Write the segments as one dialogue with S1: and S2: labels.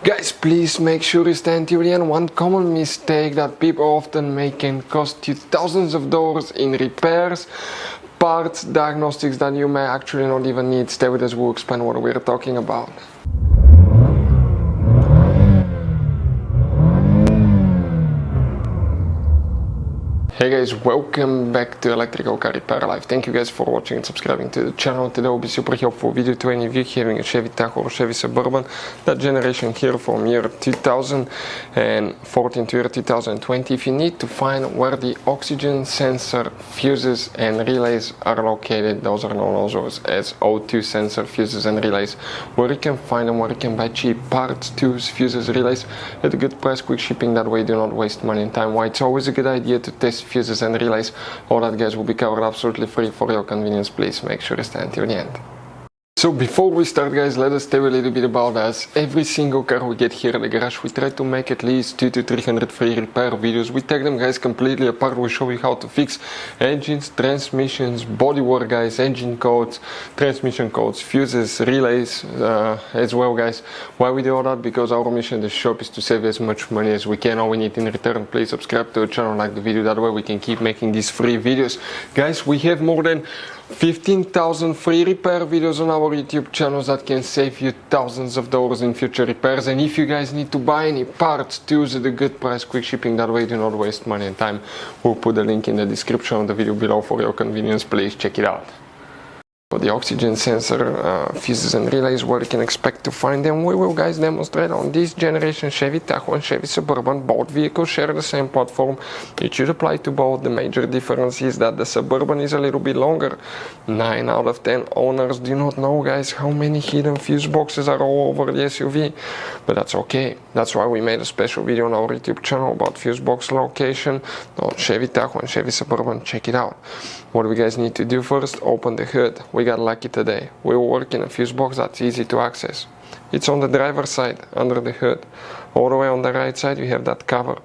S1: Guys, please make sure you stand till the end. One common mistake that people often make can cost you thousands of dollars in repairs, parts, diagnostics that you may actually not even need. Stay with us, we'll explain what we're talking about. Hey guys, welcome back to Electrical Car Repair Life. Thank you guys for watching and subscribing to the channel. Today will be super helpful video to any of you having a Chevy Tahoe or Chevy Suburban, that generation here from year 2014 to year 2020. If you need to find where the oxygen sensor fuses and relays are located, those are known also as O2 sensor fuses and relays, where you can find them, where you can buy cheap parts, tools, fuses, relays at a good price, quick shipping, that way you do not waste money and time. Why it's always a good idea to test fuses and relays. All that, guys, will be covered absolutely free for your convenience. Please make sure you stay until the end. So before we start, guys, let us tell you a little bit about us. Every single car we get here at the garage, we try to make at least 200 to 300 free repair videos. We take them, guys, completely apart. We show you how to fix engines, transmissions, bodywork, guys, engine codes, transmission codes, fuses, relays as well, guys. Why we do all that? Because our mission in the shop is to save as much money as we can. All we need in return, please subscribe to the channel, like the video, that way we can keep making these free videos. Guys, we have more than 15,000 free repair videos on our YouTube channels that can save you thousands of dollars in future repairs. And if you guys need to buy any parts, tools at a good price, quick shipping, that way you do not waste money and time, we'll put the link in the description of the video below for your convenience. Please check it out. For the oxygen sensor fuses and relays, where you can expect to find them, we will, guys, demonstrate on this generation Chevy Tahoe and Chevy Suburban. Both vehicles share the same platform. It should apply to both. The major difference is that the Suburban is a little bit longer. 9 out of 10 owners do not know, guys, how many hidden fuse boxes are all over the SUV, but that's okay. That's why we made a special video on our YouTube channel about fuse box location on Chevy Tahoe and Chevy Suburban. Check it out. What do we guys need to do first? Open the hood. We got lucky today. We will work in a fuse box that's easy to access. It's on the driver's side, under the hood. All the way on the right side you have that cover.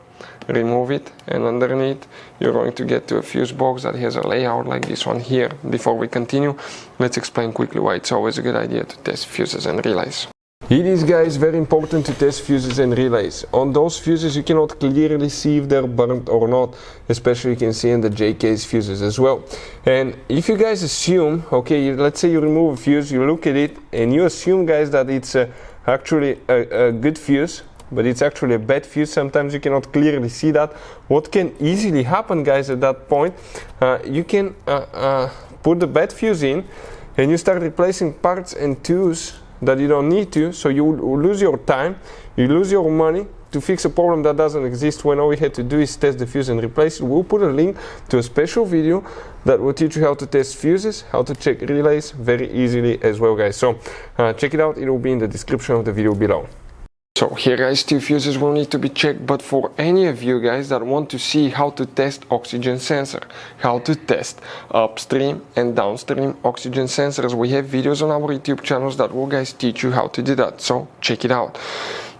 S1: Remove it, and underneath you're going to get to a fuse box that has a layout like this one here. Before we continue, let's explain quickly why it's always a good idea to test fuses and relays. It is, guys, very important to test fuses and relays. On those fuses you cannot clearly see if they're burnt or not, especially you can see in the J-case fuses as well. And if you guys assume, okay, let's say you remove a fuse, you look at it and you assume, guys, that it's actually a good fuse, but it's actually a bad fuse, sometimes you cannot clearly see that. What can easily happen, guys, at that point, you can put the bad fuse in and you start replacing parts and tools that you don't need to, so you lose your time, you lose your money to fix a problem that doesn't exist, when all we had to do is test the fuse and replace it. We'll put a link to a special video that will teach you how to test fuses, how to check relays very easily as well, guys. So check it out, it will be in the description of the video below. So here, guys, 2 fuses will need to be checked, but for any of you guys that want to see how to test oxygen sensor, how to test upstream and downstream oxygen sensors, we have videos on our YouTube channels that will, guys, teach you how to do that, so check it out.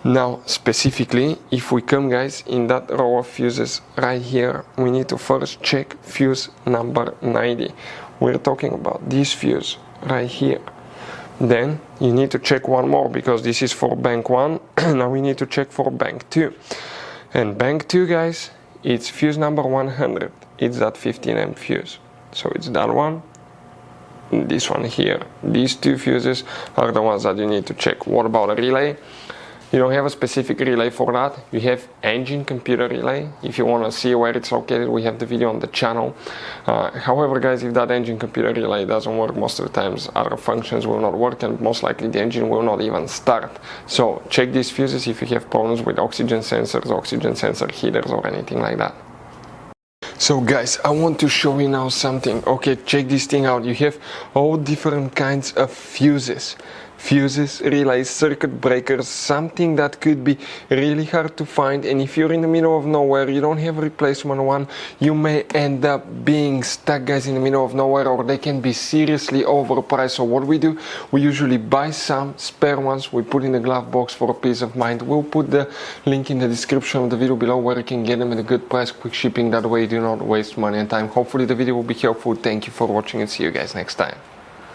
S1: Now, specifically, if we come, guys, in that row of fuses right here, we need to first check fuse number 90. We're talking about this fuse right here. Then you need to check one more, because this is for bank 1. Now we need to check for bank 2. And bank 2, guys, it's fuse number 100. It's that 15 amp fuse. So it's that one, and this one here. These 2 fuses are the ones that you need to check. What about a relay? You don't have a specific relay for that. You have engine computer relay. If you want to see where it's located, we have the video on the channel. However, guys, if that engine computer relay doesn't work, most of the times other functions will not work, and most likely the engine will not even start. So check these fuses if you have problems with oxygen sensors, oxygen sensor heaters, or anything like that. So, guys, I want to show you now something. Okay, check this thing out. You have all different kinds of fuses. Fuses, relays, circuit breakers, something that could be really hard to find, and if you're in the middle of nowhere, you don't have a replacement one, you may end up being stuck, guys, in the middle of nowhere, or they can be seriously overpriced. So what we do, we usually buy some spare ones, we put in the glove box for a peace of mind. We'll put the link in the description of the video below where you can get them at a good price, quick shipping, that way you do not waste money and time. Hopefully the video will be helpful. Thank you for watching and see you guys next time.